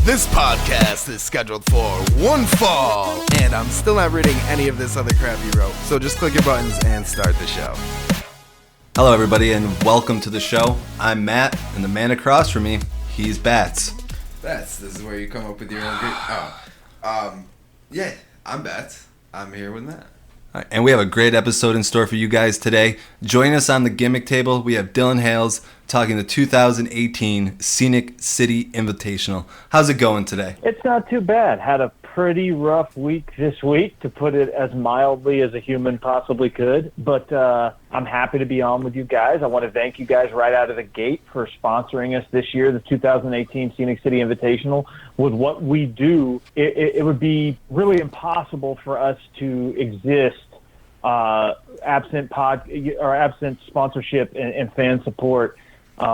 This podcast is scheduled for one fall, and I'm still not reading any of this other crap you wrote, so just click your buttons and start the show. Hello everybody and welcome to the show. I'm Matt, and the man across from me, he's Bats. Bats, this is where you come up with your own yeah, I'm Bats. I'm here with Matt. Right, and we have a great episode in store for you guys today. Join us on the Gimmick Table. We have Dylan Hales talking the 2018 Scenic City Invitational. How's it going today? It's not too bad. Had a pretty rough week this week, to put it as mildly as a human possibly could. But I'm happy to be on with you guys. I want to thank you guys right out of the gate for sponsoring us this year, the 2018 Scenic City Invitational. With what we do, it would be really impossible for us to exist absent sponsorship and fan support. We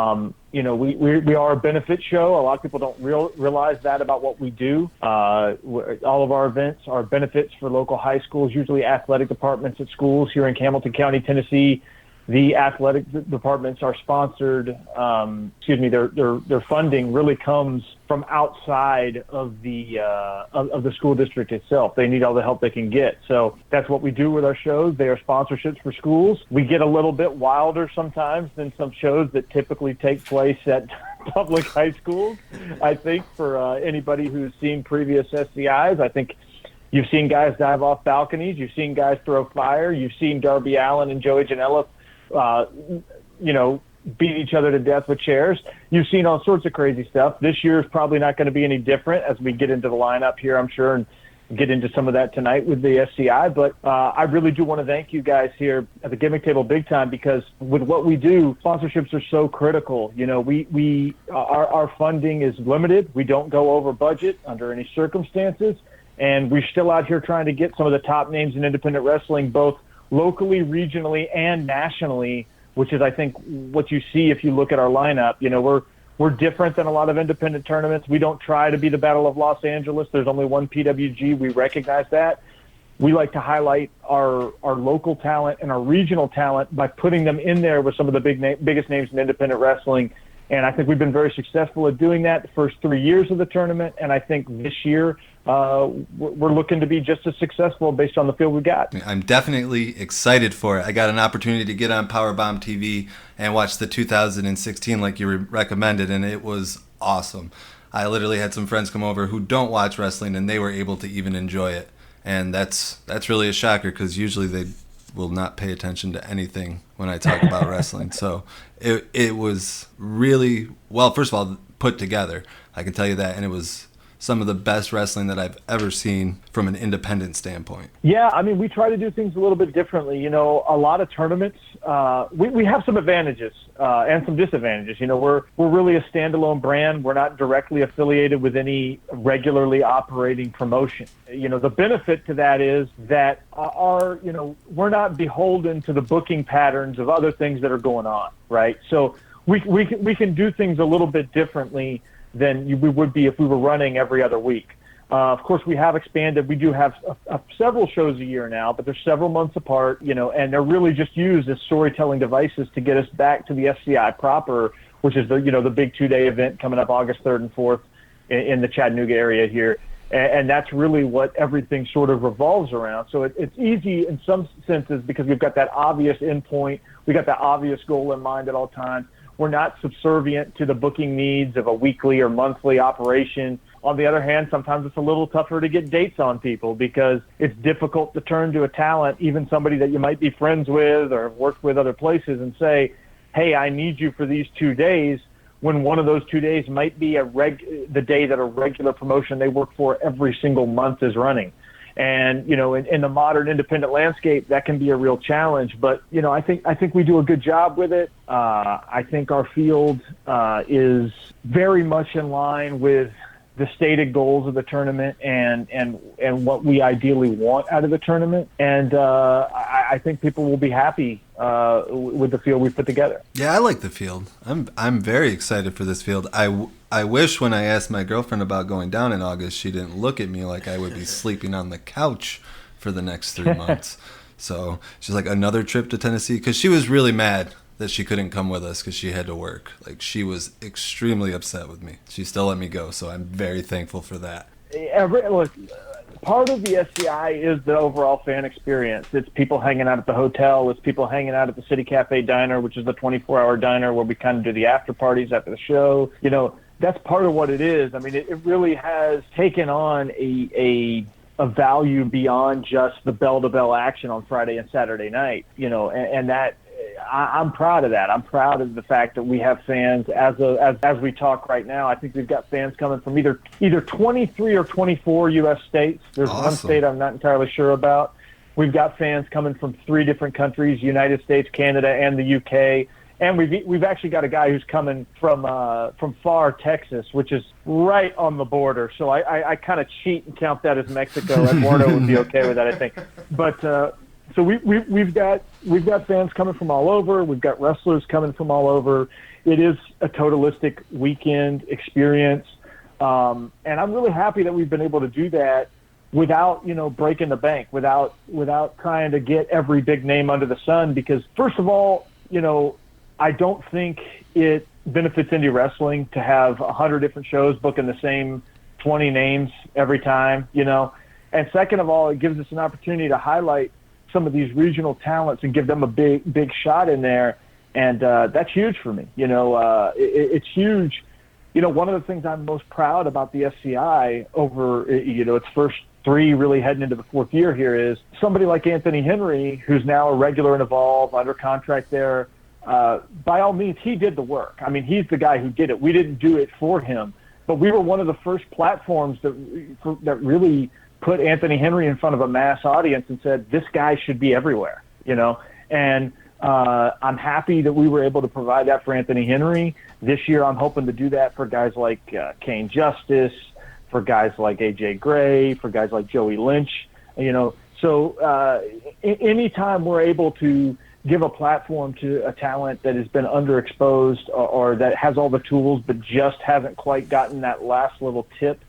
are a benefit show. A lot of people don't realize that about what we do. All of our events are benefits for local high schools, usually athletic departments at schools here in Hamilton County, Tennessee. The athletic departments are sponsored. Their funding really comes from outside of the school district itself. They need all the help they can get. So that's what we do with our shows. They are sponsorships for schools. We get a little bit wilder sometimes than some shows that typically take place at public high schools. I think for anybody who's seen previous SCIs, I think you've seen guys dive off balconies. You've seen guys throw fire. You've seen Darby Allin and Joey Janela beat each other to death with chairs. You've seen all sorts of crazy stuff. This year is probably not going to be any different as we get into the lineup here, I'm sure, and get into some of that tonight with the SCI. But I really do want to thank you guys here at the Gimmick Table big time, because with what we do, sponsorships are so critical. Our funding is limited. We don't go over budget under any circumstances, and we're still out here trying to get some of the top names in independent wrestling, both locally, regionally, and nationally, which is, I think, what you see if you look at our lineup. We're different than a lot of independent tournaments. We don't try to be the Battle of Los Angeles. There's only one PWG. We recognize that. We like to highlight our local talent and our regional talent by putting them in there with some of the biggest names in independent wrestling. And I think we've been very successful at doing that the first 3 years of the tournament. And I think this year we're looking to be just as successful based on the field we got. I'm definitely excited for it. I got an opportunity to get on Powerbomb TV and watch the 2016 like you recommended, and it was awesome. I literally had some friends come over who don't watch wrestling, and they were able to even enjoy it. And that's really a shocker, because usually they will not pay attention to anything when I talk about wrestling. So it was really, well, first of all, put together. I can tell you that. And it was some of the best wrestling that I've ever seen from an independent standpoint. Yeah, I mean, we try to do things a little bit differently. A lot of tournaments, we have some advantages and some disadvantages. We're really a standalone brand. We're not directly affiliated with any regularly operating promotion. The benefit to that is that we're not beholden to the booking patterns of other things that are going on, right? So we can do things a little bit differently than we would be if we were running every other week. Of course, we have expanded. We do have several shows a year now, but they're several months apart, and they're really just used as storytelling devices to get us back to the SCI proper, which is the big 2-day event coming up August 3rd and 4th in the Chattanooga area here. And that's really what everything sort of revolves around. So it's easy in some senses because we've got that obvious endpoint. We got that obvious goal in mind at all times. We're not subservient to the booking needs of a weekly or monthly operation. On the other hand, sometimes it's a little tougher to get dates on people because it's difficult to turn to a talent, even somebody that you might be friends with or worked with other places, and say, hey, I need you for these 2 days, when one of those 2 days might be the day that a regular promotion they work for every single month is running. And, in the modern independent landscape, that can be a real challenge. But, I think we do a good job with it. I think our field is very much in line with the stated goals of the tournament and what we ideally want out of the tournament. And I think people will be happy with the field we put together. Yeah, I like the field. I'm very excited for this field. I wish when I asked my girlfriend about going down in August, she didn't look at me like I would be sleeping on the couch for the next 3 months. So she's like, another trip to Tennessee? Because she was really mad that she couldn't come with us because she had to work. Like, she was extremely upset with me. She still let me go, so I'm very thankful for that. Look, part of the SCI is the overall fan experience. It's people hanging out at the hotel. It's people hanging out at the City Cafe Diner, which is the 24-hour diner where we kind of do the after parties after the show. You know, that's part of what it is. I mean, it really has taken on a value beyond just the bell-to-bell action on Friday and Saturday night, you know, and that I'm proud of that. I'm proud of the fact that we have fans as we talk right now. I think we've got fans coming from either 23 or 24 U.S. states. There's awesome. One state I'm not entirely sure about. We've got fans coming from 3 different countries, United States, Canada, and the U.K., and we've actually got a guy who's coming from far Texas, which is right on the border. So I kind of cheat and count that as Mexico. Eduardo would be okay with that, I think. But so we've got fans coming from all over. We've got wrestlers coming from all over. It is a totalistic weekend experience, and I'm really happy that we've been able to do that without, you know, breaking the bank, without trying to get every big name under the sun. Because first of all, you know, I don't think it benefits indie wrestling to have 100 different shows booking the same 20 names every time, you know. And second of all, it gives us an opportunity to highlight some of these regional talents and give them a big shot in there. And that's huge for me. You know, it's huge. You know, one of the things I'm most proud about the SCI over, you know, its first 3 really heading into the 4th year here is somebody like Anthony Henry, who's now a regular in Evolve, under contract there. By all means, he did the work. I mean, he's the guy who did it. We didn't do it for him, but we were one of the first platforms that really put Anthony Henry in front of a mass audience and said, this guy should be everywhere, you know? And I'm happy that we were able to provide that for Anthony Henry. This year, I'm hoping to do that for guys like Kane Justice, for guys like AJ Gray, for guys like Joey Lynch, you know? So anytime we're able to give a platform to a talent that has been underexposed or that has all the tools but just hasn't quite gotten that last little tip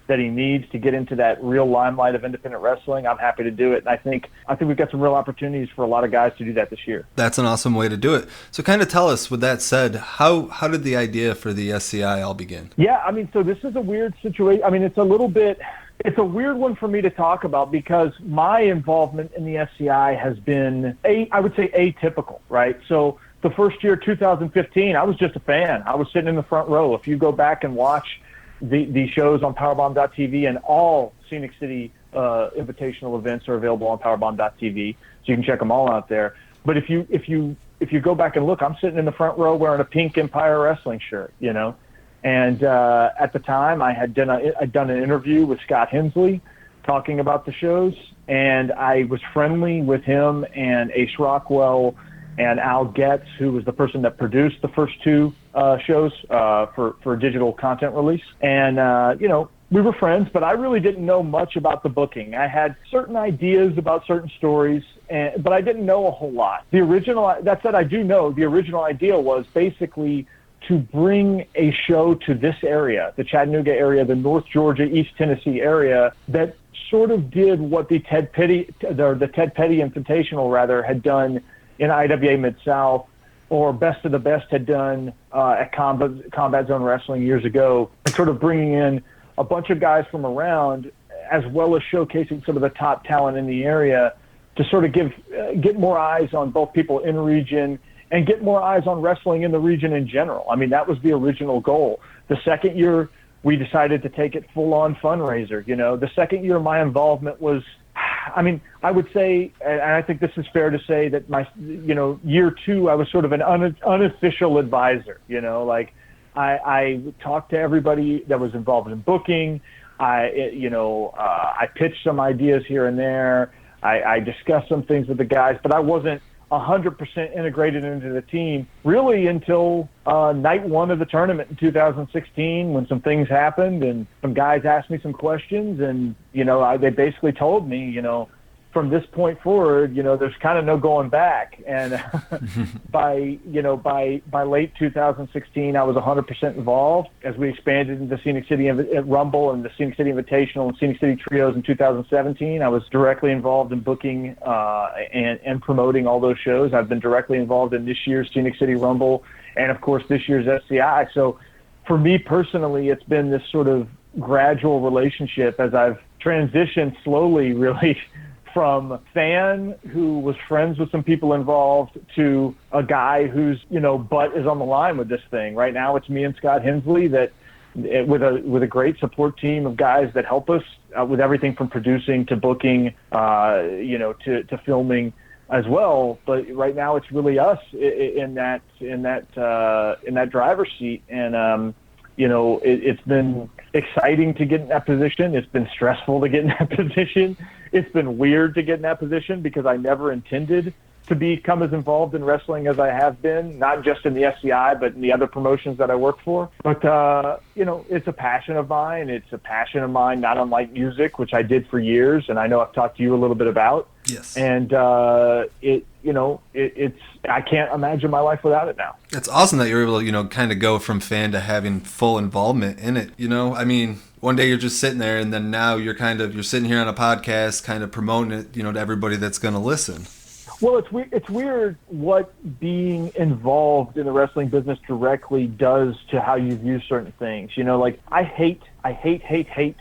that he needs to get into that real limelight of independent wrestling, I'm happy to do it. And I think we've got some real opportunities for a lot of guys to do that this year. That's an awesome way to do it. So kind of tell us, with that said, how did the idea for the SCI all begin? Yeah, I mean, so this is a weird situation. I mean, it's a weird one for me to talk about because my involvement in the SCI has been, I would say, atypical, right? So the first year, 2015, I was just a fan. I was sitting in the front row. If you go back and watch the shows on Powerbomb.tv, and all Scenic City Invitational events are available on Powerbomb.tv, so you can check them all out there. But if you go back and look, I'm sitting in the front row wearing a pink Empire Wrestling shirt, you know. And at the time, I'd done an interview with Scott Hensley talking about the shows, and I was friendly with him and Ace Rockwell and Al Getz, who was the person that produced the first 2 shows for digital content release. And, you know, we were friends, but I really didn't know much about the booking. I had certain ideas about certain stories, but I didn't know a whole lot. That said, I do know the original idea was basically to bring a show to this area, the Chattanooga area, the North Georgia, East Tennessee area, that sort of did what the Ted Petty Invitational, rather, had done in IWA Mid-South, or Best of the Best had done at Combat Zone Wrestling years ago, and sort of bringing in a bunch of guys from around, as well as showcasing some of the top talent in the area to sort of get more eyes on both people in region and get more eyes on wrestling in the region in general. I mean, that was the original goal. The second year, we decided to take it full-on fundraiser. You know, the second year, my involvement was, I mean, I would say, and I think this is fair to say, that year 2, I was sort of an unofficial advisor. You know, like I talked to everybody that was involved in booking. I pitched some ideas here and there. I discussed some things with the guys, but I wasn't 100% integrated into the team really until night 1 of the tournament in 2016, when some things happened and some guys asked me some questions, and they basically told me, from this point forward, there's kind of no going back. And by late 2016, I was 100% involved as we expanded into Scenic City Rumble and the Scenic City Invitational and Scenic City Trios in 2017. I was directly involved in booking and promoting all those shows. I've been directly involved in this year's Scenic City Rumble and, of course, this year's SCI. So for me personally, it's been this sort of gradual relationship as I've transitioned slowly, really, from fan who was friends with some people involved to a guy whose, butt is on the line with this thing. Right now it's me and Scott Hensley that with a great support team of guys that help us with everything from producing to booking, to filming as well. But right now it's really us in that driver's seat. And, it's been exciting to get in that position. It's been stressful to get in that position. It's been weird to get in that position because I never intended to become as involved in wrestling as I have been, not just in the SCI, but in the other promotions that I work for. But, it's a passion of mine. It's a passion of mine, not unlike music, which I did for years. And I know I've talked to you a little bit about. Yes. And, it's I can't imagine my life without it now. It's awesome that you're able to, kind of go from fan to having full involvement in it. I mean, one day you're just sitting there and then now you're sitting here on a podcast kind of promoting it, to everybody that's going to listen. Well, it's weird what being involved in the wrestling business directly does to how you view certain things. Like I hate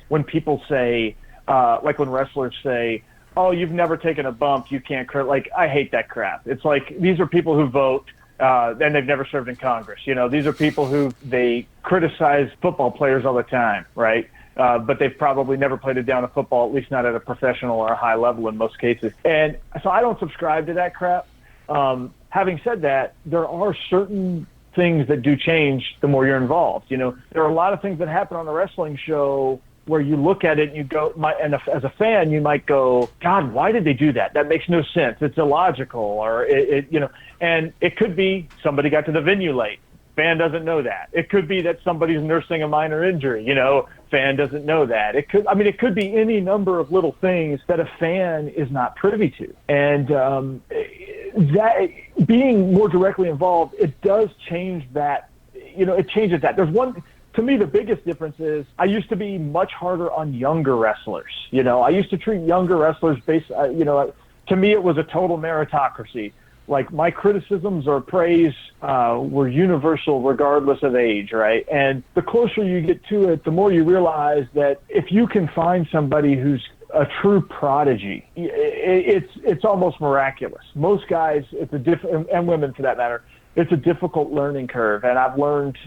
when people say, like when wrestlers say, oh, you've never taken a bump, you can't crit. Like, I hate that crap. It's like these are people who vote and they've never served in Congress. These are people who they criticize football players all the time, right? But they've probably never played a down of football, at least not at a professional or a high level in most cases. And so I don't subscribe to that crap. Having said that, there are certain things that do change the more you're involved. There are a lot of things that happen on a wrestling show where you look at it and you go, as a fan, you might go, God, why did they do that? That makes no sense. It's illogical, or and it could be somebody got to the venue late. Fan doesn't know that. It could be that somebody's nursing a minor injury. Fan doesn't know that. It could be any number of little things that a fan is not privy to. And that being more directly involved, it does change that. It changes that. To me, the biggest difference is I used to be much harder on younger wrestlers. I used to treat younger wrestlers to me, it was a total meritocracy. Like my criticisms or praise were universal regardless of age, right? And the closer you get to it, the more you realize that if you can find somebody who's a true prodigy, it's almost miraculous. Most guys, and women for that matter, it's a difficult learning curve. And I've learned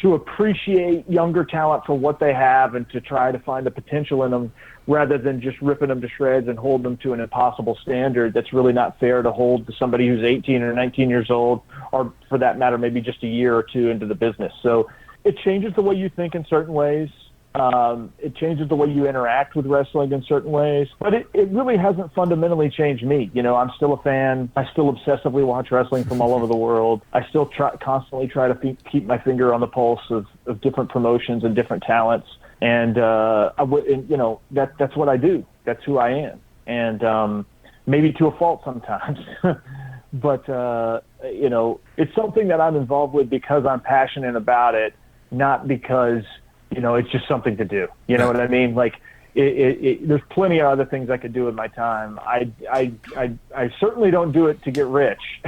to appreciate younger talent for what they have and to try to find the potential in them rather than just ripping them to shreds and hold them to an impossible standard that's really not fair to hold to somebody who's 18 or 19 years old, or for that matter, maybe just a year or two into the business. So it changes the way you think in certain ways. It changes the way you interact with wrestling in certain ways, but it really hasn't fundamentally changed me. I'm still a fan. I still obsessively watch wrestling from all over the world. I still constantly try to keep my finger on the pulse of different promotions and different talents. And, that's what I do. That's who I am. And, maybe to a fault sometimes, but, it's something that I'm involved with because I'm passionate about it, not because, it's just something to do. You know what I mean? Like, there's plenty of other things I could do with my time. I certainly don't do it to get rich,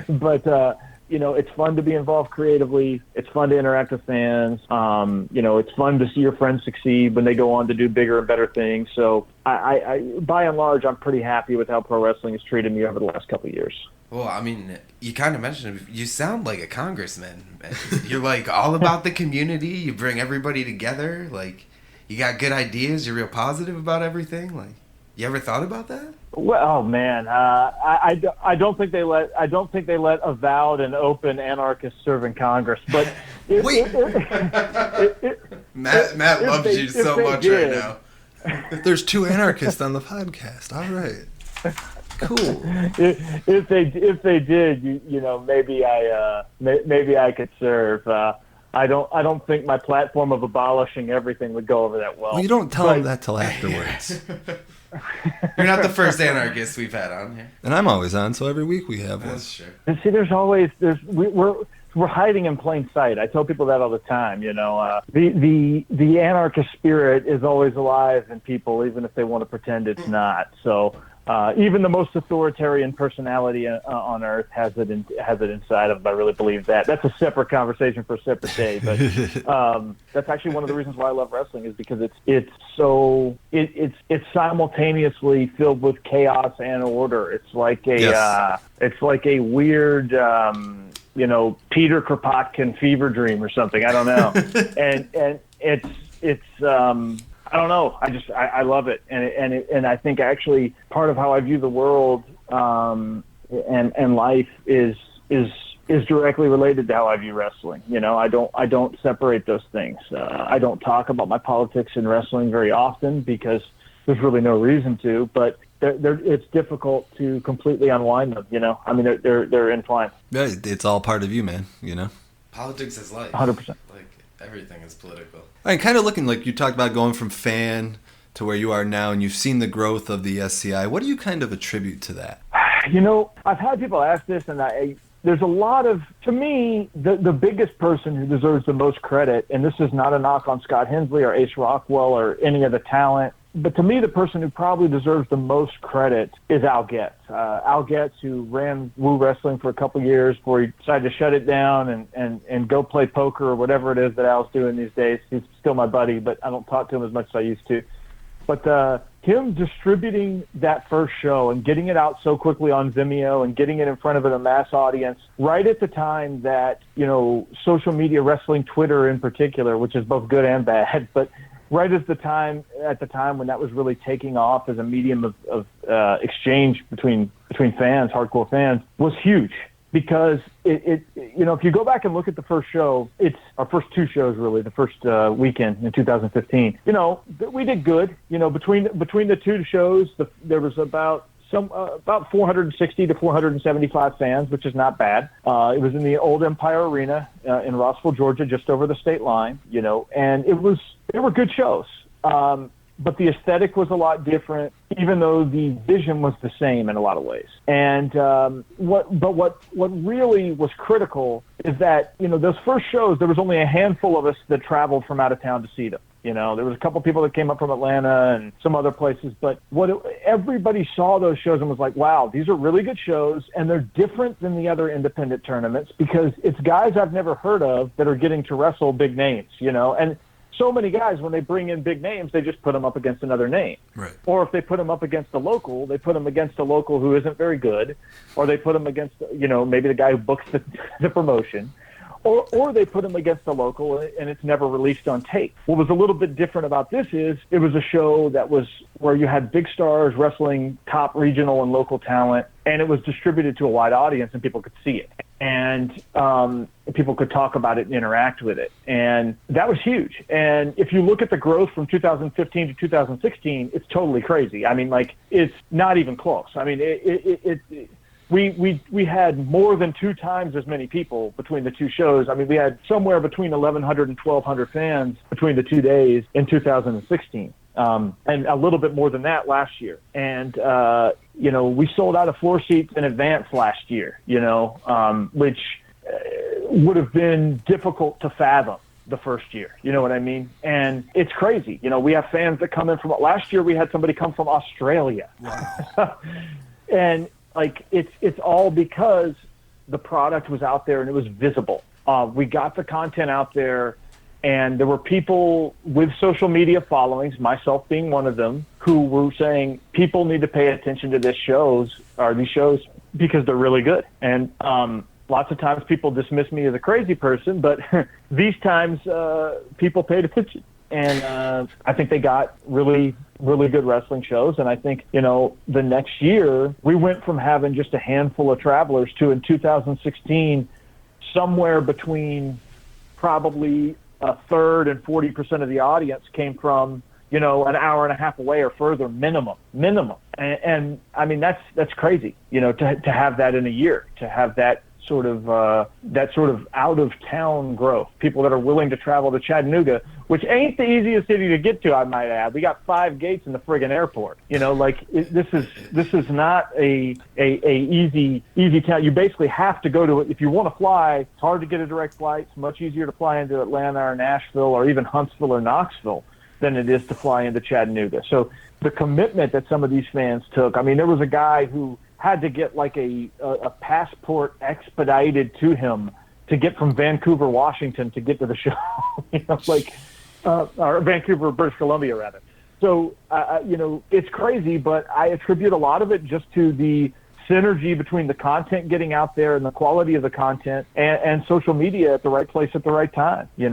but it's fun to be involved creatively. It's fun to interact with fans. It's fun to see your friends succeed when they go on to do bigger and better things. So I by and large, I'm pretty happy with how pro wrestling has treated me over the last couple of years. Well, I mean, you kind of mentioned it. You sound like a congressman. You're like all about the community. You bring everybody together. Like, you got good ideas. You're real positive about everything. Like, you ever thought about that? Well, oh man, I don't think they let avowed and open anarchists serve in Congress. But Matt loves you so much right now. There's two anarchists on the podcast. All right. Cool. If they did, maybe I could serve. I don't think my platform of abolishing everything would go over that well. Well, you don't tell them that till afterwards. You're not the first anarchist we've had on here. And I'm always on, so every week we have one. That's true. And see, we're hiding in plain sight. I tell people that all the time. The anarchist spirit is always alive in people, even if they want to pretend it's not. So even the most authoritarian personality on earth has it inside of them. I really believe that. That's a separate conversation for a separate day. But that's actually one of the reasons why I love wrestling, is because it's simultaneously filled with chaos and order. It's like a weird Peter Kropotkin fever dream or something. I don't know. and it's I don't know. I love it, and I think actually part of how I view the world and life is directly related to how I view wrestling. I don't separate those things. I don't talk about my politics in wrestling very often because there's really no reason to. But it's difficult to completely unwind them. I mean they're entwined. Yeah, it's all part of you, man. Politics is life. 100%. Like everything is political. And kind of looking like you talked about going from fan to where you are now, and you've seen the growth of the SCI. What do you kind of attribute to that? I've had people ask this, and there's a lot of, to me, the biggest person who deserves the most credit, and this is not a knock on Scott Hensley or Ace Rockwell or any of the talent, but to me, the person who probably deserves the most credit is Al Getz. Al Getz, who ran Woo Wrestling for a couple of years before he decided to shut it down and go play poker or whatever it is that Al's doing these days. He's still my buddy, but I don't talk to him as much as I used to. But him distributing that first show and getting it out so quickly on Vimeo and getting it in front of a mass audience right at the time that, social media, wrestling, Twitter in particular, which is both good and bad, but right at the time when that was really taking off as a medium of exchange between fans, hardcore fans, was huge. Because if you go back and look at the first show, it's our first two shows really, the first weekend in 2015. We did good. Between the two shows, there was about 460 to 475 fans, which is not bad. It was in the old Empire Arena in Rossville, Georgia, just over the state line. And they were good shows. But the aesthetic was a lot different, even though the vision was the same in a lot of ways. And what really was critical is that, those first shows, there was only a handful of us that traveled from out of town to see them. There was a couple people that came up from Atlanta and some other places, but everybody saw those shows and was like, wow, these are really good shows, and they're different than the other independent tournaments because it's guys I've never heard of that are getting to wrestle big names, and so many guys, when they bring in big names, they just put them up against another name. Right. Or if they put them up against a local, they put them against a local who isn't very good, or they put them against, maybe the guy who books the promotion, or they put them against a local and it's never released on tape. What was a little bit different about this is it was a show that was where you had big stars wrestling top regional and local talent, and it was distributed to a wide audience and people could see it. And people could talk about it and interact with it. And that was huge. And if you look at the growth from 2015 to 2016, it's totally crazy. I mean, it's not even close. I mean, we had more than 2 times as many people between the two shows. I mean, we had somewhere between 1,100 and 1,200 fans between the 2 days in 2016. And a little bit more than that last year. And, we sold out of floor seats in advance last year, which would have been difficult to fathom the first year. You know what I mean? And it's crazy. We have fans that come in from, last year we had somebody come from Australia. Wow. And it's all because the product was out there and it was visible. We got the content out there. And there were people with social media followings, myself being one of them, who were saying people need to pay attention to these shows because they're really good. And lots of times people dismiss me as a crazy person, but these times people paid attention. And I think they got really, really good wrestling shows. And I think, the next year we went from having just a handful of travelers to, in 2016, somewhere between probably a third and 40% of the audience came from, an hour and a half away or further minimum. And I mean, that's crazy, to have that in a year, to have that sort of out of town growth. People that are willing to travel to Chattanooga, which ain't the easiest city to get to, I might add. We got 5 gates in the friggin' airport. This is not a easy town. You basically have to go to it if you want to fly. It's hard to get a direct flight. It's much easier to fly into Atlanta or Nashville or even Huntsville or Knoxville than it is to fly into Chattanooga. So the commitment that some of these fans took. I mean, there was a guy who had to get like a passport expedited to him to get from Vancouver, Washington to get to the show, or Vancouver, British Columbia, rather. So, it's crazy, but I attribute a lot of it just to the synergy between the content getting out there and the quality of the content and social media at the right place at the right time. You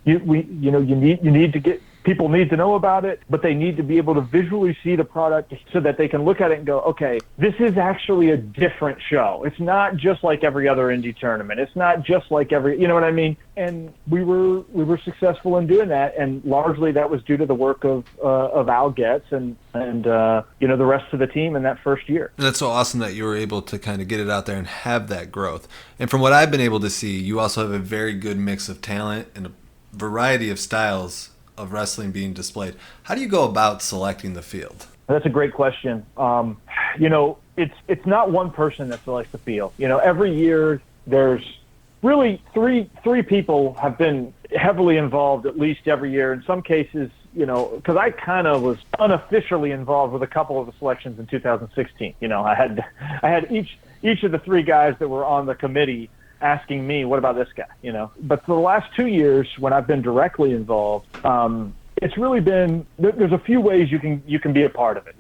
need to get. People need to know about it, but they need to be able to visually see the product so that they can look at it and go, okay, this is actually a different show. It's not just like every other indie tournament. It's not just like you know what I mean? And we were successful in doing that, and largely that was due to the work of Al Getz and the rest of the team in that first year. And that's so awesome that you were able to kind of get it out there and have that growth. And from what I've been able to see, you also have a very good mix of talent and a variety of styles of wrestling being displayed. How do you go about selecting the field? That's a great question. It's not one person that selects the field. Every year there's really three people have been heavily involved at least every year. In some cases, because I kind of was unofficially involved with a couple of the selections in 2016. I had each of the 3 guys that were on the committee asking me, what about this guy? But for the last 2 years, when I've been directly involved, it's really been, there's a few ways you can be a part of it.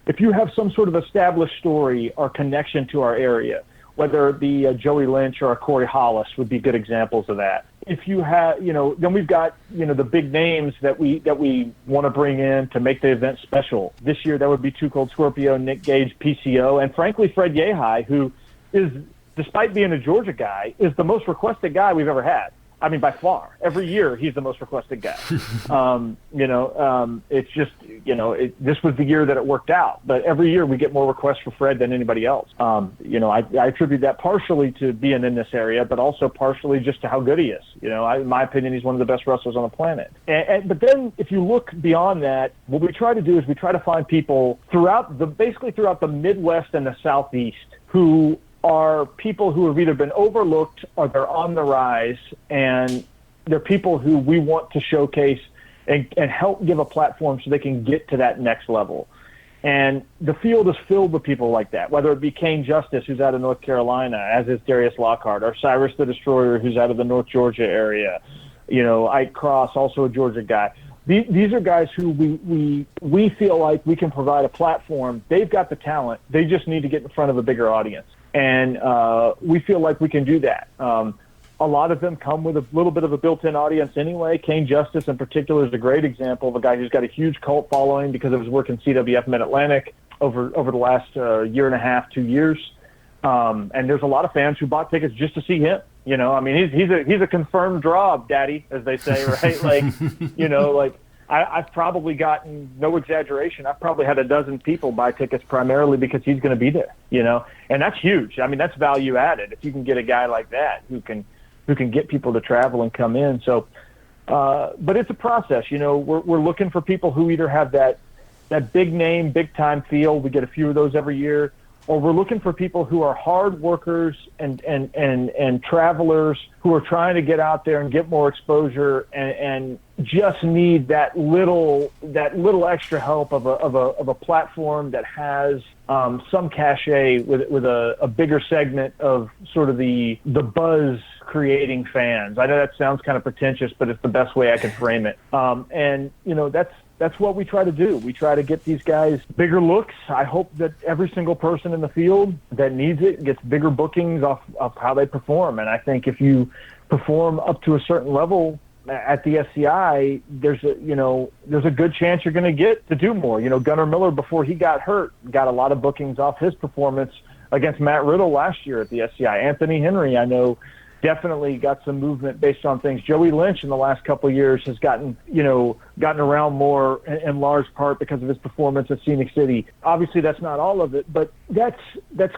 If you have some sort of established story or connection to our area, whether it be a Joey Lynch or a Corey Hollis would be good examples of that. If you have, then we've got, the big names that we want to bring in to make the event special. This year, that would be Too Cold Scorpio, Nick Gage, PCO, and frankly, Fred Yehai, who is, despite being a Georgia guy, is the most requested guy we've ever had. I mean, by far. Every year, he's the most requested guy. It's just, this was the year that it worked out. But every year we get more requests for Fred than anybody else. I attribute that partially to being in this area, but also partially just to how good he is. In my opinion, he's one of the best wrestlers on the planet. But then if you look beyond that, what we try to do is we try to find people throughout the Midwest and the Southeast who are people who have either been overlooked or they're on the rise, and they're people who we want to showcase and help give a platform so they can get to that next level. And the field is filled with people like that, whether it be Kane Justice, who's out of North Carolina, as is Darius Lockhart, or Cyrus the Destroyer, who's out of the North Georgia area, Ike Cross, also a Georgia guy. These are guys who we feel like we can provide a platform. They've got the talent. They just need to get in front of a bigger audience. And we feel like we can do that. A lot of them come with a little bit of a built-in audience anyway. Kane Justice in particular is a great example of a guy who's got a huge cult following because of his work in CWF Mid-Atlantic over the last year and a half, 2 years. And there's a lot of fans who bought tickets just to see him. He's a confirmed draw, daddy, as they say, right? I've probably gotten, no exaggeration, I've probably had a dozen people buy tickets primarily because he's going to be there, and that's huge. I mean, that's value added if you can get a guy like that who can get people to travel and come in. So, but it's a process. We're looking for people who either have that big name, big time feel. We get a few of those every year. Or we're looking for people who are hard workers and travelers who are trying to get out there and get more exposure and just need that little extra help of a platform that has some cachet with a bigger segment of sort of the buzz creating fans. I know that sounds kind of pretentious, but it's the best way I can frame it. That's what we try to do. We try to get these guys bigger looks. I hope that every single person in the field that needs it gets bigger bookings off how they perform. And I think if you perform up to a certain level at the SCI, there's a good chance you're going to get to do more. Gunnar Miller, before he got hurt, got a lot of bookings off his performance against Matt Riddle last year at the SCI. Anthony Henry, I know, definitely got some movement based on things. Joey Lynch in the last couple of years has gotten around more in large part because of his performance at Scenic City. Obviously, that's not all of it, but that's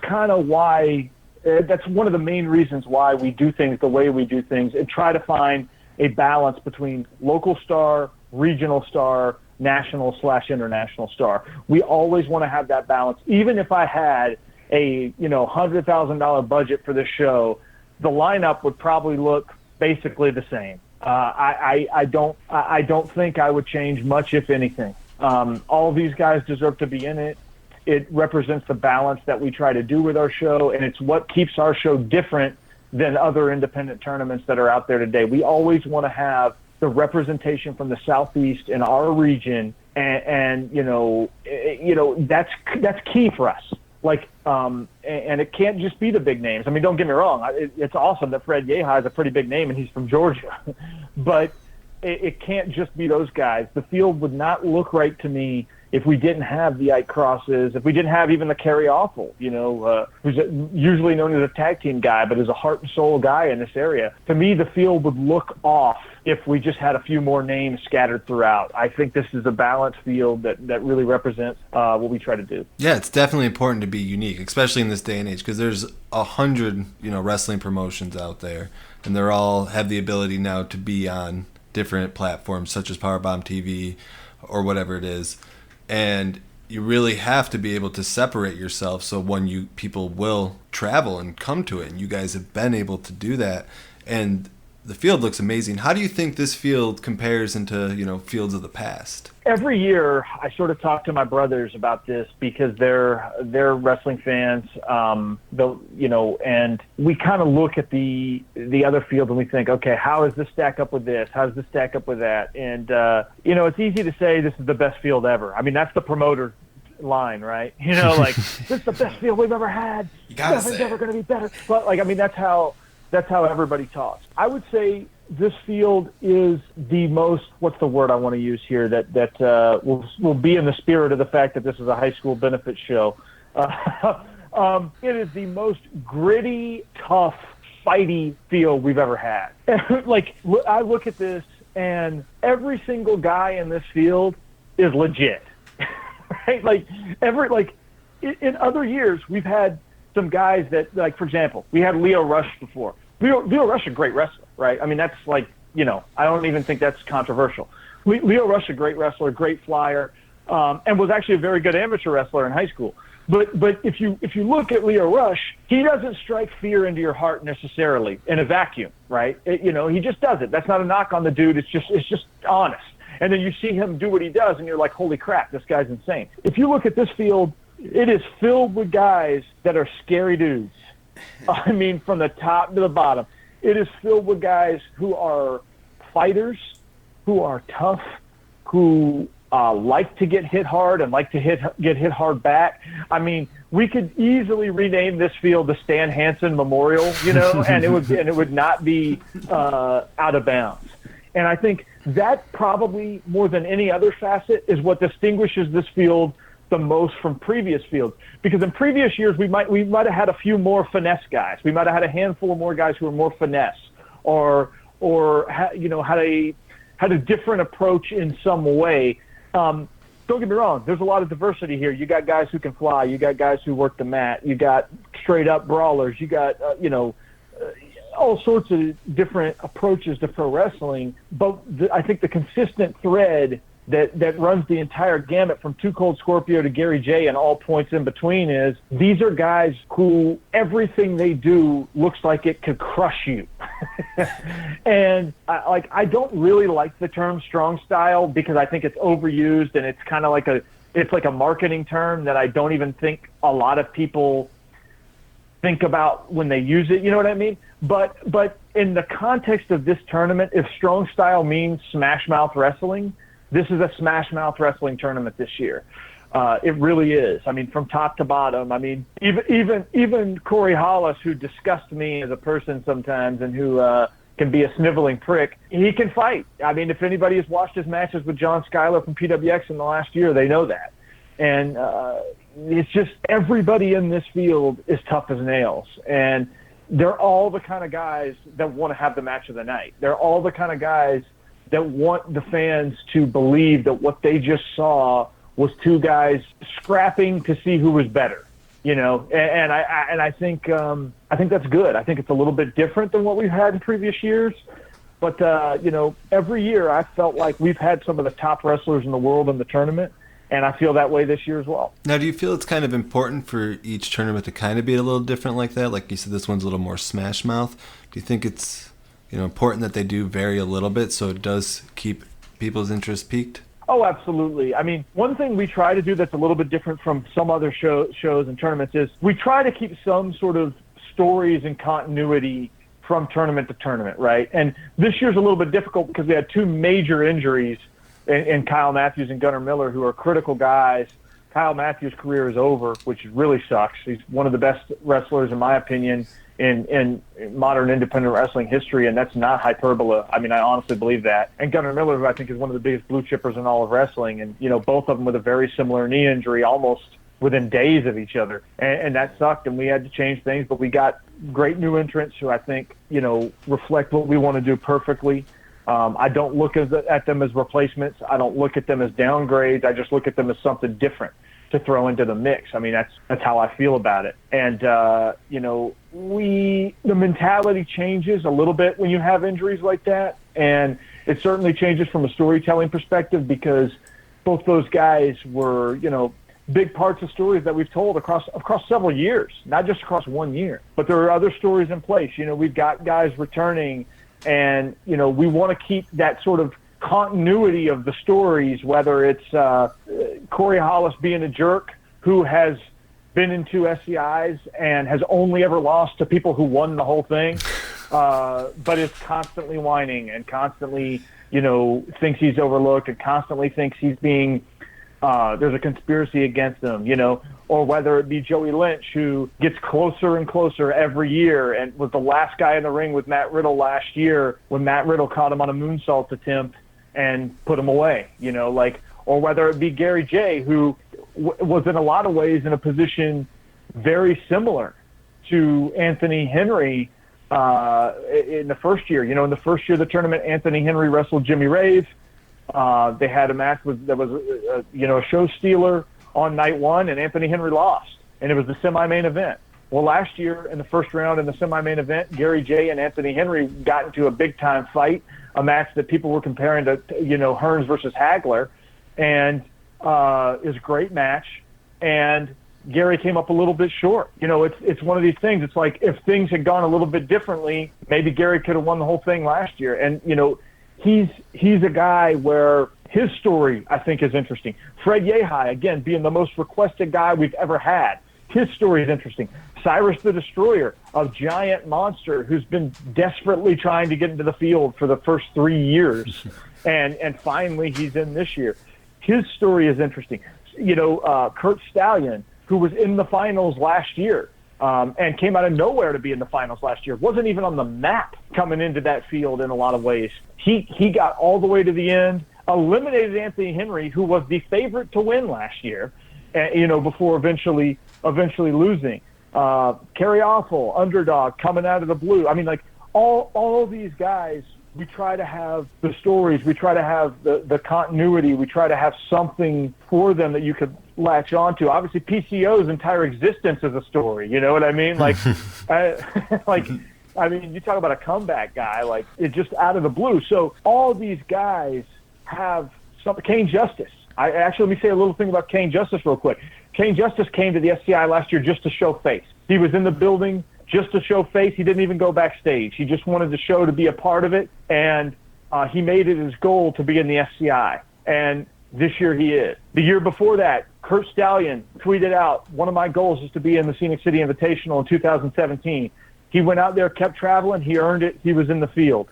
kind of why That's one of the main reasons why we do things the way we do things, and try to find a balance between local star, regional star, national/international star. We always want to have that balance. Even if I had a $100,000 budget for this show, the lineup would probably look basically the same. I don't think I would change much, if anything. All these guys deserve to be in it. It represents the balance that we try to do with our show, and it's what keeps our show different than other independent tournaments that are out there today. We always want to have the representation from the Southeast in our region, and that's key for us. And it can't just be the big names. I mean, don't get me wrong. It's awesome that Fred Yehi is a pretty big name and he's from Georgia, but it can't just be those guys. The field would not look right to me if we didn't have the Ike Crosses, if we didn't have even the Kerry Awful, who's usually known as a tag team guy, but is a heart and soul guy in this area. To me, the field would look off if we just had a few more names scattered throughout. I think this is a balanced field that really represents what we try to do. Yeah, it's definitely important to be unique, especially in this day and age, because there's 100, wrestling promotions out there, and they're all have the ability now to be on different platforms such as Powerbomb TV or whatever it is. And you really have to be able to separate yourself so people will travel and come to it. And you guys have been able to do that. And the field looks amazing. How do you think this field compares into, fields of the past? Every year I sort of talk to my brothers about this because they're wrestling fans, and we kind of look at the other field and we think, okay, how does this stack up with this? How does this stack up with that? And, it's easy to say this is the best field ever. I mean, that's the promoter line, right? This is the best field we've ever had. Nothing's ever going to be better. But that's how everybody talks. I would say this field is the most, what's the word I want to use here, that will be in the spirit of the fact that this is a high school benefit show. It is the most gritty, tough, fighty field we've ever had. I look at this, and every single guy in this field is legit, right? In other years, we've had some guys that, for example, we had Leo Rush before. Leo Rush is a great wrestler, right? I mean, that's I don't even think that's controversial. Leo Rush is a great wrestler, great flyer, and was actually a very good amateur wrestler in high school. But if you look at Leo Rush, he doesn't strike fear into your heart necessarily in a vacuum, right? He just doesn't. That's not a knock on the dude. It's just honest. And then you see him do what he does, and you're like, holy crap, this guy's insane. If you look at this field, it is filled with guys that are scary dudes. I mean, from the top to the bottom. It is filled with guys who are fighters, who are tough, who like to get hit hard and like to get hit hard back. I mean, we could easily rename this field the Stan Hansen Memorial, and it would not be out of bounds. And I think that probably more than any other facet is what distinguishes this field the most from previous fields, because in previous years we might have had a few more finesse guys. We might have had a handful of more guys who were more finesse, or had a different approach in some way. Don't get me wrong. There's a lot of diversity here. You got guys who can fly. You got guys who work the mat. You got straight up brawlers. You got all sorts of different approaches to pro wrestling. But I think the consistent thread that runs the entire gamut from Too Cold Scorpio to Gary J and all points in between is these are guys who everything they do looks like it could crush you. And I don't really like the term strong style because I think it's overused, and it's kind of like a marketing term that I don't even think a lot of people think about when they use it. You know what I mean? But in the context of this tournament, if strong style means smash mouth wrestling, this is a Smash Mouth wrestling tournament this year. It really is. I mean, from top to bottom. I mean, even Corey Hollis, who disgusts me as a person sometimes and who can be a sniveling prick, he can fight. I mean, if anybody has watched his matches with John Schuyler from PWX in the last year, they know that. And it's just everybody in this field is tough as nails. And they're all the kind of guys that want to have the match of the night. They're all the kind of guys that want the fans to believe that what they just saw was two guys scrapping to see who was better. and I think that's good. I think it's a little bit different than what we've had in previous years. But, every year I felt like we've had some of the top wrestlers in the world in the tournament, and I feel that way this year as well. Now, do you feel it's kind of important for each tournament to kind of be a little different like that? Like you said, this one's a little more smash mouth. Do you think it's important that they do vary a little bit so it does keep people's interest peaked? Oh, absolutely. I mean, one thing we try to do that's a little bit different from some other shows and tournaments is we try to keep some sort of stories and continuity from tournament to tournament, right? And this year's a little bit difficult because we had two major injuries in Kyle Matthews and Gunnar Miller, who are critical guys. Kyle Matthews' career is over, which really sucks. He's one of the best wrestlers, in my opinion, in modern independent wrestling history, and that's not hyperbole. I mean, I honestly believe that. And Gunnar Miller, who I think is one of the biggest blue chippers in all of wrestling, and both of them with a very similar knee injury, almost within days of each other, and that sucked. And we had to change things, but we got great new entrants who I think reflect what we want to do perfectly. I don't look at them as replacements. I don't look at them as downgrades. I just look at them as something different to throw into the mix. I mean, that's how I feel about it. And the mentality changes a little bit when you have injuries like that, and it certainly changes from a storytelling perspective because both those guys were big parts of stories that we've told across several years, not just across 1 year. But there are other stories in place. We've got guys returning, and we want to keep that sort of continuity of the stories, whether it's Corey Hollis being a jerk who has been in 2 SCIs and has only ever lost to people who won the whole thing, but is constantly whining and constantly, thinks he's overlooked and constantly thinks he's being there's a conspiracy against him, or whether it be Joey Lynch, who gets closer and closer every year and was the last guy in the ring with Matt Riddle last year when Matt Riddle caught him on a moonsault attempt and put him away, or whether it be Gary J., who was in a lot of ways in a position very similar to Anthony Henry in the first year. In the first year of the tournament, Anthony Henry wrestled Jimmy Rave. They had a match that was a show stealer on night one, and Anthony Henry lost, and it was the semi-main event. Well, last year in the first round in the semi-main event, Gary J. and Anthony Henry got into a big-time fight, a match that people were comparing to Hearns versus Hagler, and it was a great match, and Gary came up a little bit short. It's one of these things. It's like if things had gone a little bit differently, maybe Gary could have won the whole thing last year, and he's a guy where his story, I think, is interesting. Fred Yehai, again, being the most requested guy we've ever had. His story is interesting. Cyrus the Destroyer, a giant monster who's been desperately trying to get into the field for the first 3 years, and finally he's in this year. His story is interesting. Kurt Stallion, who was in the finals last year, and came out of nowhere to be in the finals last year. Wasn't even on the map coming into that field in a lot of ways. He got all the way to the end, eliminated Anthony Henry, who was the favorite to win last year, before eventually losing. Kerry Awful, underdog, coming out of the blue. I mean, all these guys, we try to have the stories, we try to have the continuity, we try to have something for them that you could latch onto. Obviously, PCO's entire existence is a story. You know what I mean? I mean, you talk about a comeback guy, it just out of the blue. So all these guys have something. Kane Justice. Let me say a little thing about Kane Justice real quick. Kane Justice came to the SCI last year just to show face. He was in the building just to show face. He didn't even go backstage. He just wanted the show to be a part of it, and he made it his goal to be in the SCI. And this year he is. The year before that, Kurt Stallion tweeted out, one of my goals is to be in the Scenic City Invitational in 2017. He went out there, kept traveling. He earned it. He was in the field.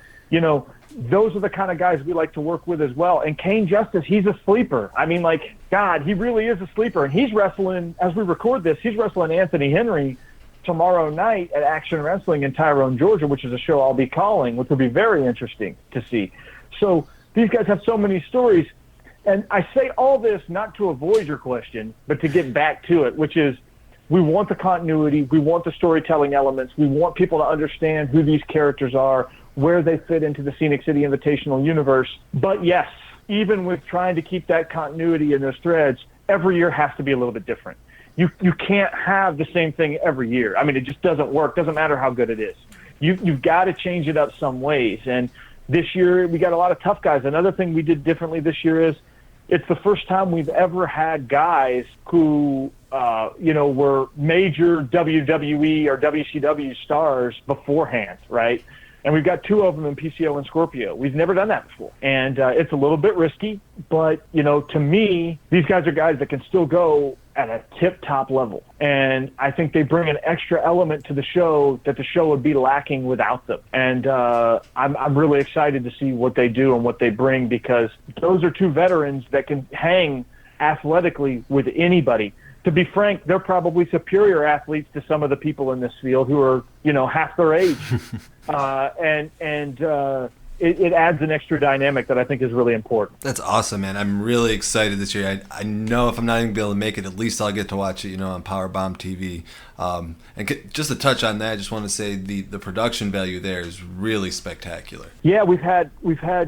Those are the kind of guys we like to work with as well. And Kane Justice, he's a sleeper. I mean, God, he really is a sleeper. And he's wrestling, as we record this, he's wrestling Anthony Henry tomorrow night at Action Wrestling in Tyrone, Georgia, which is a show I'll be calling, which will be very interesting to see. So these guys have so many stories. And I say all this not to avoid your question, but to get back to it, which is we want the continuity. We want the storytelling elements. We want people to understand who these characters are, where they fit into the Scenic City Invitational universe. But yes, even with trying to keep that continuity in those threads, every year has to be a little bit different. you can't have the same thing every year. I mean, it just doesn't work. Doesn't matter how good it is. You've got to change it up some ways. And this year we got a lot of tough guys. Another thing we did differently this year is it's the first time we've ever had guys who, were major WWE or WCW stars beforehand, right? And we've got 2 of them in PCO and Scorpio. We've never done that before. And it's a little bit risky, but, to me, these guys are guys that can still go at a tip-top level. And I think they bring an extra element to the show that the show would be lacking without them. And I'm really excited to see what they do and what they bring, because those are 2 veterans that can hang athletically with anybody. To be frank, they're probably superior athletes to some of the people in this field who are, half their age. It adds an extra dynamic that I think is really important. That's awesome, man. I'm really excited this year. I know if I'm not even going to be able to make it, at least I'll get to watch it, on Powerbomb TV. Just to touch on that, I just want to say the production value there is really spectacular. Yeah, we've had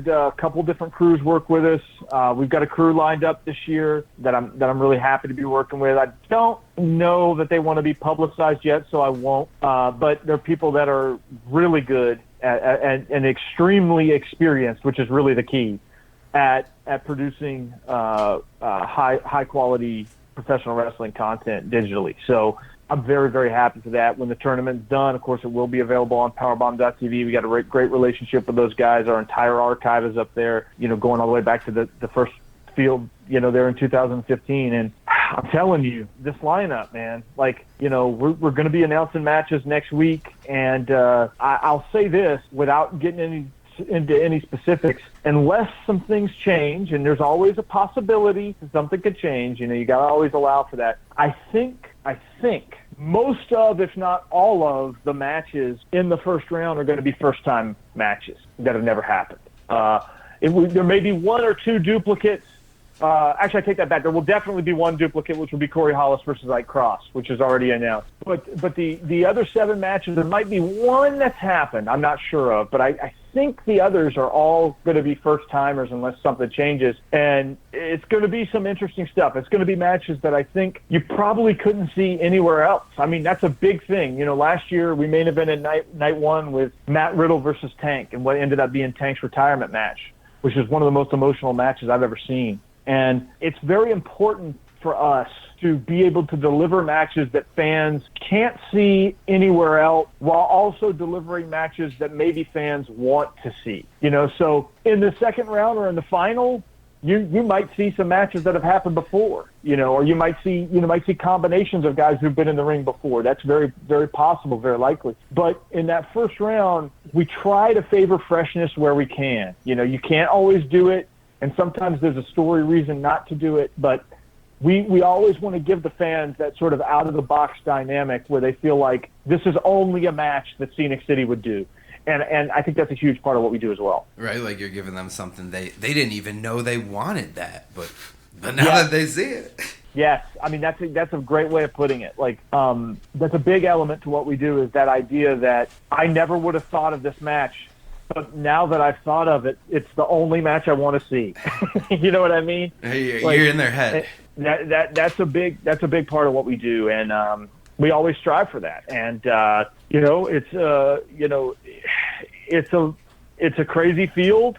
a couple different crews work with us. We've got a crew lined up this year that I'm really happy to be working with. I don't know that they want to be publicized yet, so I won't. But they're people that are really good and extremely experienced, which is really the key at producing high quality professional wrestling content digitally. So I'm very, very happy for that. When the tournament's done, of course, it will be available on powerbomb.tv. We got a great relationship with those guys. Our entire archive is up there, going all the way back to the first field, there in 2015. And I'm telling you, this lineup, man, we're going to be announcing matches next week. And I'll say this without getting into any specifics, unless some things change, and there's always a possibility that something could change, you got to always allow for that. I think most of, if not all of, the matches in the first round are going to be first-time matches that have never happened. There may be 1 or 2 duplicates. Actually, I take that back. There will definitely be 1 duplicate, which will be Corey Hollis versus Ike Cross, which is already announced. But the other 7 matches, there might be 1 that's happened. I'm not sure of, but I think the others are all going to be first timers unless something changes. And it's going to be some interesting stuff. It's going to be matches that I think you probably couldn't see anywhere else. I mean, that's a big thing. Last year we main evented night 1 with Matt Riddle versus Tank, and what ended up being Tank's retirement match, which is one of the most emotional matches I've ever seen. And it's very important for us to be able to deliver matches that fans can't see anywhere else, while also delivering matches that maybe fans want to see. So in the second round or in the final, you might see some matches that have happened before, or you might see combinations of guys who've been in the ring before. That's very, very possible, very likely. But in that first round, we try to favor freshness where we can. You can't always do it. And sometimes there's a story reason not to do it, but we always want to give the fans that sort of out-of-the-box dynamic where they feel like this is only a match that Scenic City would do. And I think that's a huge part of what we do as well. Right, like you're giving them something they didn't even know they wanted that, but now that they see it. Yes, I mean, that's a great way of putting it. That's a big element to what we do, is that idea that I never would have thought of this match, but now that I've thought of it, it's the only match I want to see. You know what I mean? Hey, you're in their head. That's a big part of what we do, and we always strive for that. And it's a crazy field.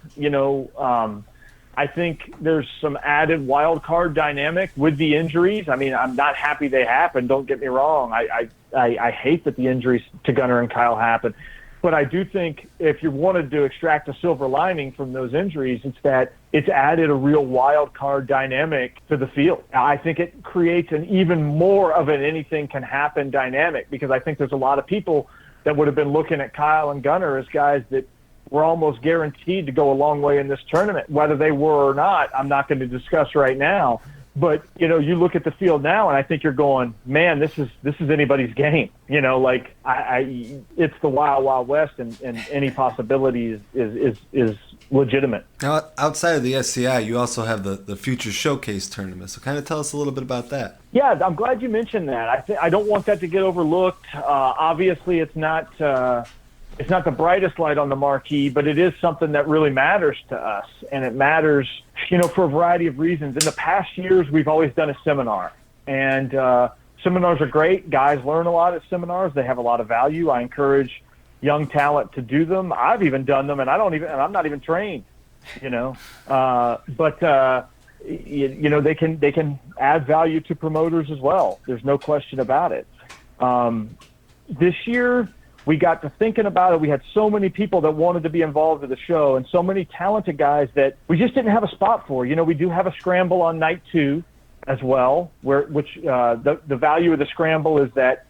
I think there's some added wild card dynamic with the injuries. I mean, I'm not happy they happened. Don't get me wrong. I hate that the injuries to Gunnar and Kyle happened. But I do think if you wanted to extract a silver lining from those injuries, it's that it's added a real wild card dynamic to the field. I think it creates an even more of an anything can happen dynamic, because I think there's a lot of people that would have been looking at Kyle and Gunnar as guys that were almost guaranteed to go a long way in this tournament. Whether they were or not, I'm not going to discuss right now. But, you look at the field now, and I think you're going, man, this is anybody's game. It's the wild, wild west, and any possibility is legitimate. Now, outside of the SCI, you also have the Future Showcase tournament. So kind of tell us a little bit about that. Yeah, I'm glad you mentioned that. I don't want that to get overlooked. Obviously, it's not the brightest light on the marquee, but it is something that really matters to us. And it matters, for a variety of reasons. In the past years, we've always done a seminar. And Seminars are great. Guys learn a lot at seminars. They have a lot of value. I encourage young talent to do them. I've even done them, and I'm not even trained, you know. They can add value to promoters as well. There's no question about it. This year, we got to thinking about it. We had so many people that wanted to be involved with the show, and so many talented guys that we just didn't have a spot for. You know, we do have a scramble on night 2 as well, the value of the scramble is that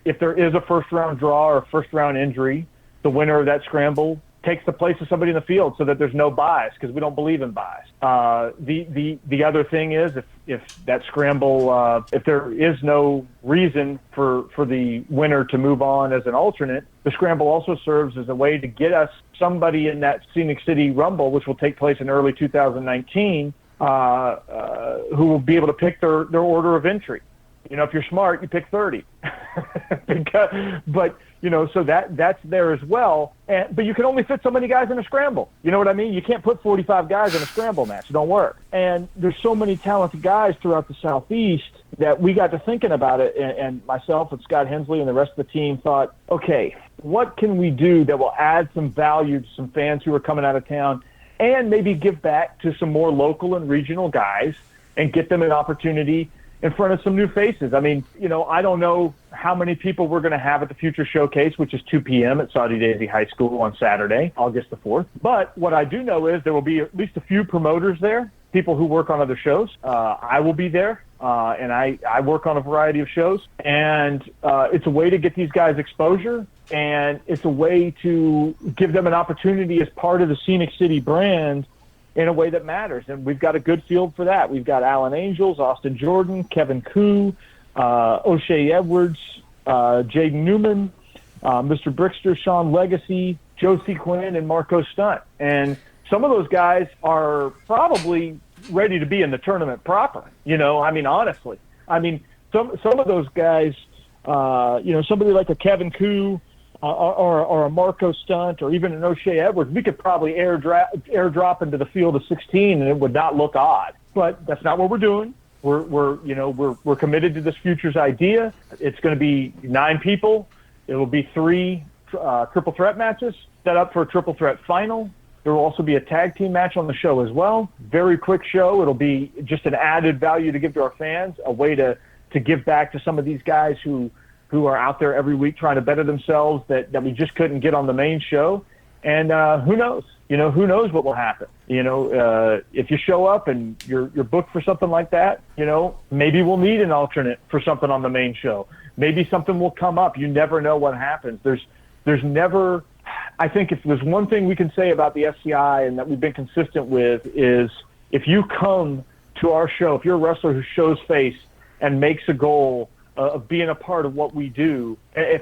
if there is a first-round draw or a first-round injury, the winner of that scramble takes the place of somebody in the field so that there's no bias, because we don't believe in bias. The other thing is if that scramble, if there is no reason for the winner to move on as an alternate, the scramble also serves as a way to get us somebody in that Scenic City Rumble, which will take place in early 2019, who will be able to pick their order of entry. You know, if you're smart, you pick 30. But you know, so that's there as well. But you can only fit so many guys in a scramble. You know what I mean? You can't put 45 guys in a scramble match. It don't work. And there's so many talented guys throughout the Southeast that we got to thinking about it. And myself and Scott Hensley and the rest of the team thought, okay, what can we do that will add some value to some fans who are coming out of town, and maybe give back to some more local and regional guys and get them an opportunity in front of some new faces. I mean, you know, I don't know how many people we're going to have at the Future Showcase, which is 2 p.m. at Saudi Daisy High School on Saturday, August the 4th. But what I do know is there will be at least a few promoters there, people who work on other shows. I will be there, and I work on a variety of shows. And it's a way to get these guys exposure, and it's a way to give them an opportunity as part of the Scenic City brand in a way that matters. And we've got a good field for that. We've got Alan Angels, Austin Jordan, Kevin Koo, O'Shea Edwards, Jaden Newman, Mr. Brickster, Sean Legacy, Josie Quinn, and Marco Stunt. And some of those guys are probably ready to be in the tournament proper. You know, I mean, honestly. I mean, some of those guys, you know, somebody like a Kevin Koo, or a Marco Stunt, or even an O'Shea Edwards, we could probably airdrop into the field of 16, and it would not look odd. But that's not what we're doing. We're committed to this Futures idea. It's going to be 9 people. It will be 3 triple threat matches set up for a triple threat final. There will also be a tag team match on the show as well. Very quick show. It'll be just an added value to give to our fans, a way to give back to some of these guys who are out there every week trying to better themselves that we just couldn't get on the main show. And who knows? You know, who knows what will happen? You know, if you show up and you're booked for something like that, you know, maybe we'll need an alternate for something on the main show. Maybe something will come up. You never know what happens. There's never – I think if there's one thing we can say about the SCI and that we've been consistent with is if you come to our show, if you're a wrestler who shows face and makes a goal – of being a part of what we do, as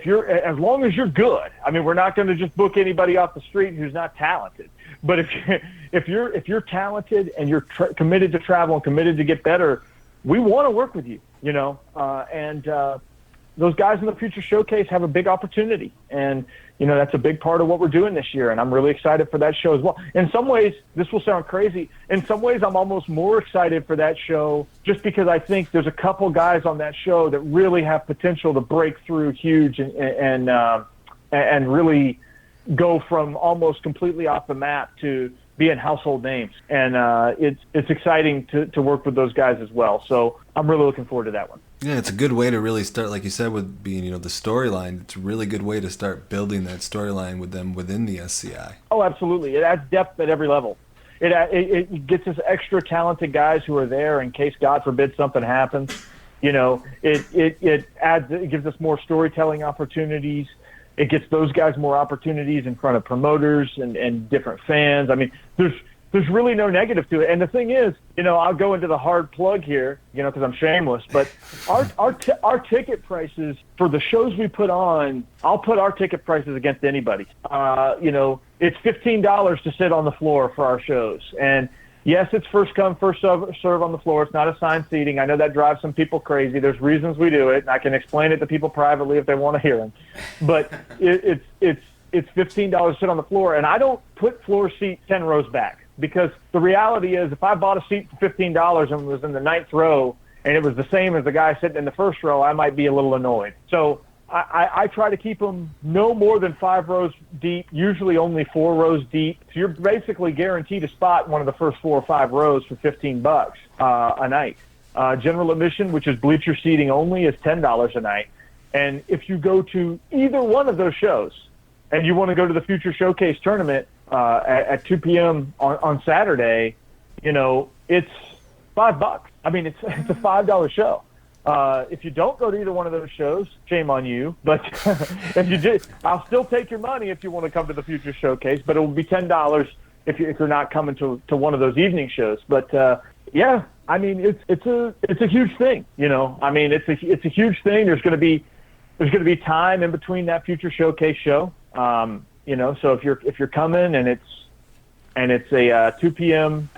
long as you're good. I mean, we're not going to just book anybody off the street who's not talented. But if you're talented and you're committed to travel and committed to get better, we want to work with you. You know, and those guys in the Future Showcase have a big opportunity, and you know that's a big part of what we're doing this year. And I'm really excited for that show as well. In some ways, this will sound crazy. In some ways, I'm almost more excited for that show just because I think there's a couple guys on that show that really have potential to break through huge and really go from almost completely off the map to being household names. And it's exciting to work with those guys as well. So I'm really looking forward to that one. Yeah, it's a good way to really start, like you said, with being, you know, the storyline. It's a really good way to start building that storyline with them within the SCI. Oh, absolutely. It adds depth at every level. It gets us extra talented guys who are there in case, God forbid, something happens. You know, it gives us more storytelling opportunities. It gets those guys more opportunities in front of promoters and different fans. I mean, there's really no negative to it. And the thing is, you know, I'll go into the hard plug here, you know, because I'm shameless, but our ticket prices for the shows we put on, I'll put our ticket prices against anybody. You know, it's $15 to sit on the floor for our shows. And yes, it's first come, first serve on the floor. It's not assigned seating. I know that drives some people crazy. There's reasons we do it, and I can explain it to people privately if they want to hear them. But it's $15 to sit on the floor, and I don't put floor seat 10 rows back. Because the reality is, if I bought a seat for $15 and was in the 9th row, and it was the same as the guy sitting in the first row, I might be a little annoyed. So I try to keep them no more than 5 rows deep, usually only 4 rows deep. So you're basically guaranteed a spot in one of the first 4 or 5 rows for $15 a night. General admission, which is bleacher seating only, is $10 a night. And if you go to either one of those shows and you want to go to the Future Showcase tournament at 2 p.m. on Saturday, it's $5. I mean, it's a $5 show. If you don't go to either one of those shows, shame on you. But if you did, I'll still take your money if you want to come to the Future Showcase. But it will be $10 if you're not coming to one of those evening shows. But yeah, I mean, it's a huge thing. I mean, it's a huge thing. There's going to be time in between that Future Showcase show. So if you're coming and it's a 2 p.m.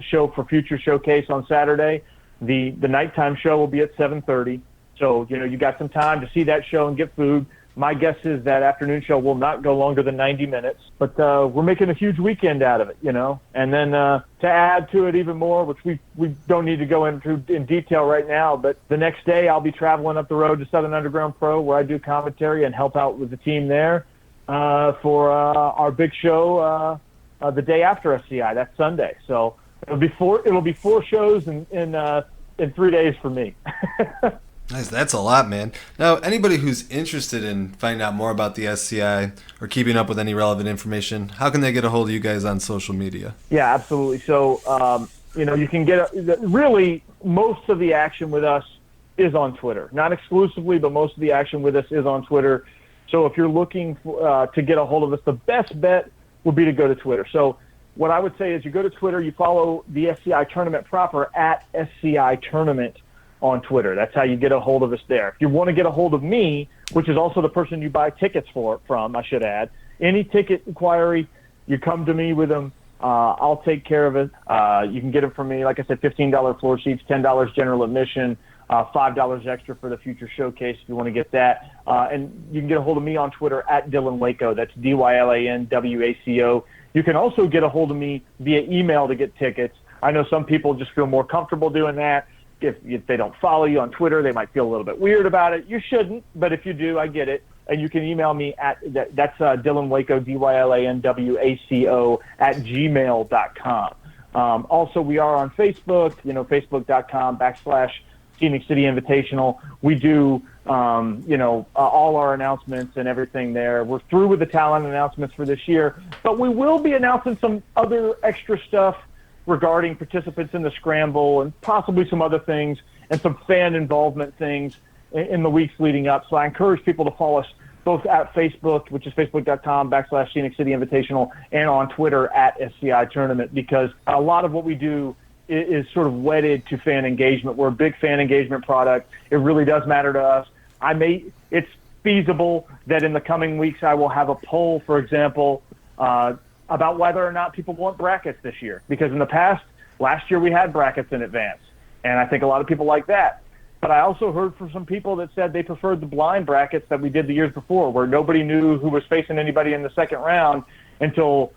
Show for Future Showcase on Saturday. The nighttime show will be at 7:30. So, you got some time to see that show and get food. My guess is that afternoon show will not go longer than 90 minutes. But we're making a huge weekend out of it, And then to add to it even more, which we don't need to go into in detail right now, but the next day I'll be traveling up the road to Southern Underground Pro, where I do commentary and help out with the team there for our big show the day after SCI. That's Sunday. So it'll be 4 shows in 3 days for me. Nice. That's a lot, man. Now, anybody who's interested in finding out more about the SCI or keeping up with any relevant information, how can they get a hold of you guys on social media? Yeah, absolutely. So, you can really most of the action with us is on Twitter. Not exclusively, but most of the action with us is on Twitter. So if you're looking to get a hold of us, the best bet would be to go to Twitter. So what I would say is you go to Twitter, you follow the SCI tournament proper at SCI Tournament on Twitter. That's how you get a hold of us there. If you want to get a hold of me, which is also the person you buy tickets from, I should add, any ticket inquiry, you come to me with them. I'll take care of it. You can get them from me, like I said, $15 floor seats, $10 general admission, $5 extra for the Future Showcase if you want to get that. And you can get a hold of me on Twitter at Dylan Waco. That's DYLANWACO. You can also get a hold of me via email to get tickets. I know some people just feel more comfortable doing that. If they don't follow you on Twitter, they might feel a little bit weird about it. You shouldn't, but if you do, I get it. And you can email me at that's Dylan Waco, DYLANWACO @gmail.com. Also, we are on Facebook, Facebook.com/Scenic City Invitational. We do, all our announcements and everything there. We're through with the talent announcements for this year, but we will be announcing some other extra stuff regarding participants in the scramble and possibly some other things and some fan involvement things in the weeks leading up. So I encourage people to follow us both at Facebook, which is Facebook.com/Scenic City Invitational, and on Twitter at SCI Tournament, because a lot of what we do is sort of wedded to fan engagement. We're a big fan engagement product. It really does matter to us. It's feasible that in the coming weeks I will have a poll, for example, about whether or not people want brackets this year. Because in the past, last year we had brackets in advance, and I think a lot of people like that. But I also heard from some people that said they preferred the blind brackets that we did the years before, where nobody knew who was facing anybody in the second round until,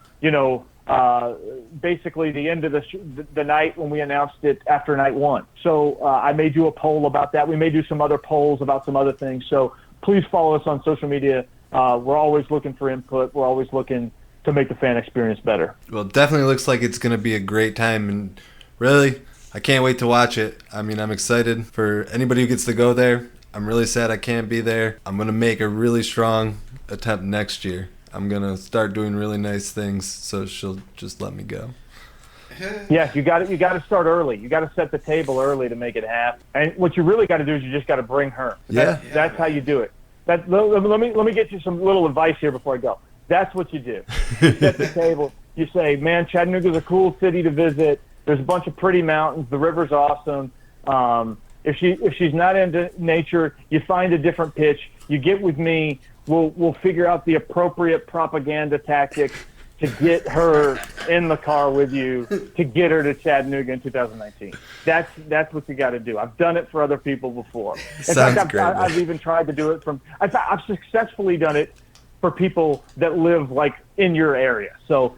basically the end of the night when we announced it after night 1. So I may do a poll about that. We may do some other polls about some other things. So please follow us on social media. We're always looking for input. We're always looking to make the fan experience better. Well, it definitely looks like it's going to be a great time, and really, I can't wait to watch it. I mean, I'm excited for anybody who gets to go there. I'm really sad I can't be there. I'm going to make a really strong attempt next year. I'm going to start doing really nice things, so she'll just let me go. Yes, you got to start early. You got to set the table early to make it happen. And what you really got to do is you just got to bring her. That's how you do it. Let me get you some little advice here before I go. That's what you do. You set the table. You say, man, Chattanooga's a cool city to visit. There's a bunch of pretty mountains. The river's awesome. If she's not into nature, you find a different pitch. You get with me. We'll figure out the appropriate propaganda tactics to get her in the car with you to get her to Chattanooga in 2019. That's what you got to do. I've done it for other people before. In fact, I've even tried to do it I've successfully done it for people that live like in your area. So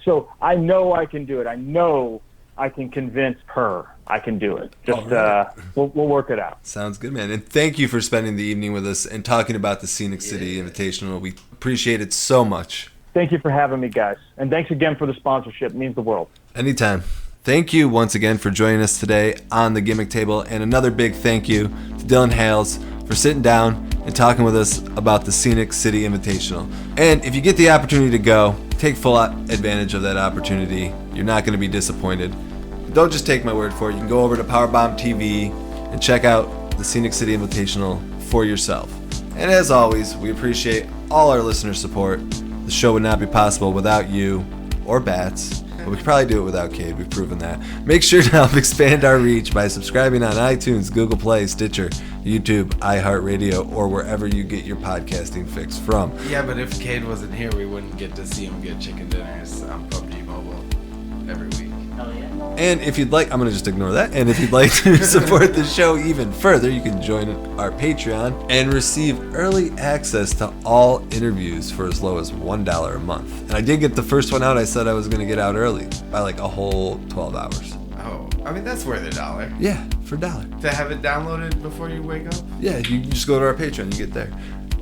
so I know I can do it. I know I can convince her I can do it. Just right. we'll work it out. Sounds good, man. And thank you for spending the evening with us and talking about the Scenic City Invitational. We appreciate it so much. Thank you for having me, guys. And thanks again for the sponsorship. It means the world. Anytime. Thank you once again for joining us today on the Gimmick Table. And another big thank you to Dylan Hales for sitting down and talking with us about the Scenic City Invitational. And if you get the opportunity to go, take full advantage of that opportunity. You're not going to be disappointed. Don't just take my word for it. You can go over to Powerbomb TV and check out the Scenic City Invitational for yourself. And as always, we appreciate all our listener support. The show would not be possible without you or Bats, but we could probably do it without Cade. We've proven that. Make sure to help expand our reach by subscribing on iTunes, Google Play, Stitcher, YouTube, iHeartRadio, or wherever you get your podcasting fix from. Yeah, but if Cade wasn't here, we wouldn't get to see him get chicken dinners on PUBG Mobile every week. Hell yeah. And if you'd like, I'm going to just ignore that. And if you'd like to support the show even further, you can join our Patreon and receive early access to all interviews for as low as $1 a month. And I did get the first one out. I said I was going to get out early by like a whole 12 hours. Oh, I mean, that's worth $1. Yeah, for $1. To have it downloaded before you wake up? Yeah, you just go to our Patreon, you get there.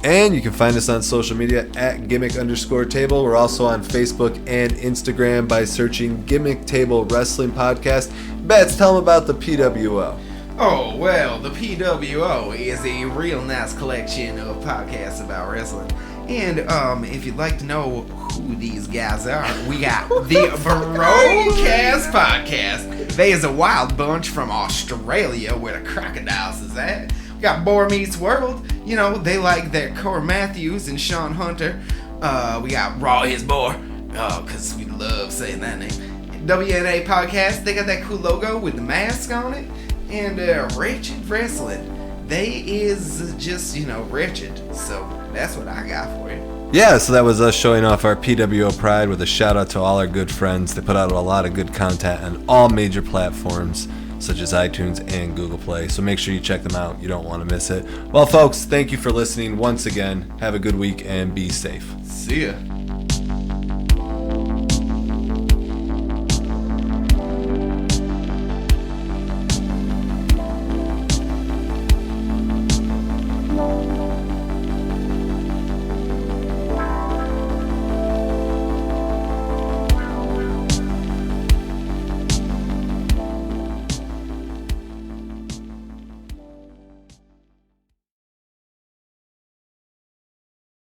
And you can find us on social media at Gimmick_Table. We're also on Facebook and Instagram by searching Gimmick Table Wrestling Podcast. Bats, tell them about the PWO. Oh, well, the PWO is a real nice collection of podcasts about wrestling. And if you'd like to know who these guys are, we got the Broadcast Podcast. They is a wild bunch from Australia where the crocodiles is at. We got Boar Meets World. You know, they like their Cor Matthews and Sean Hunter. We got Raw His Boar. Oh, because we love saying that name. WNA Podcast, they got that cool logo with the mask on it. And Wretched Wrestling. They is just, wretched. So that's what I got for you. Yeah, so that was us showing off our PWO pride with a shout out to all our good friends. They put out a lot of good content on all major platforms, such as iTunes and Google Play. So make sure you check them out. You don't want to miss it. Well, folks, thank you for listening once again. Have a good week and be safe. See ya.